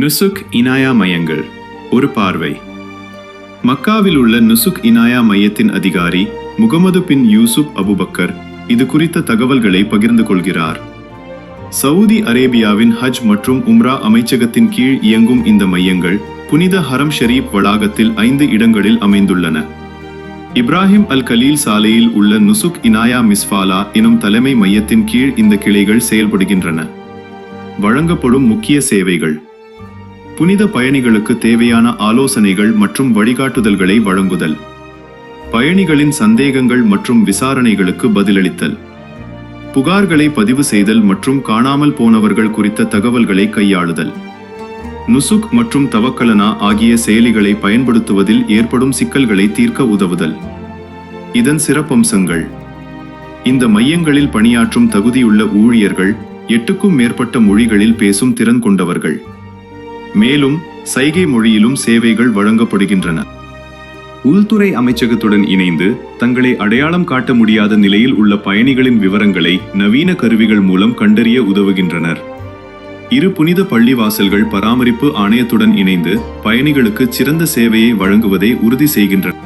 நுசுக் இனாயா மையங்கள் ஒரு பார்வை. மக்காவில் உள்ள நுசுக் இனாயா மையத்தின் அதிகாரி முகமது பின் யூசுப் அபுபக்கர் இது குறித்த தகவல்களை பகிர்ந்து கொள்கிறார். சவுதி அரேபியாவின் ஹஜ் மற்றும் உம்ரா அமைச்சகத்தின் கீழ் இயங்கும் இந்த மையங்கள் புனித ஹரம் ஷரீப் வளாகத்தில் 5 இடங்களில் அமைந்துள்ளன. இப்ராஹிம் அல் கலீல் சாலையில் உள்ள நுசுக் இனாயா மிஸ்ஃபாலா எனும் தலைமை மையத்தின் கீழ் இந்த கிளைகள் செயல்படுகின்றன. வழங்கப்படும் முக்கிய சேவைகள்: புனித பயணிகளுக்கு தேவையான ஆலோசனைகள் மற்றும் வழிகாட்டுதல்களை வழங்குதல், பயணிகளின் சந்தேகங்கள் மற்றும் விசாரணைகளுக்கு பதிலளித்தல், புகார்களை பதிவு செய்தல் மற்றும் காணாமல் போனவர்கள் குறித்த தகவல்களை கையாளுதல், நுசுக் மற்றும் தவக்கலனா ஆகிய செயலிகளை பயன்படுத்துவதில் ஏற்படும் சிக்கல்களை தீர்க்க உதவுதல். இதன் சிறப்பம்சங்கள்: இந்த மையங்களில் பணியாற்றும் தகுதியுள்ள ஊழியர்கள் 8க்கும் மேற்பட்ட மொழிகளில் பேசும் திறன் கொண்டவர்கள். மேலும் சைகை மொழியிலும் சேவைகள் வழங்கப்படுகின்றன. உள்துறை அமைச்சகத்துடன் இணைந்து தங்களை அடையாளம் காட்ட முடியாத நிலையில் உள்ள பயணிகளின் விவரங்களை நவீன கருவிகள் மூலம் கண்டறிய உதவுகின்றனர். 2 புனித பள்ளிவாசல்கள் பராமரிப்பு ஆணையத்துடன் இணைந்து பயணிகளுக்கு சிறந்த சேவையை வழங்குவதை உறுதி செய்கின்றன.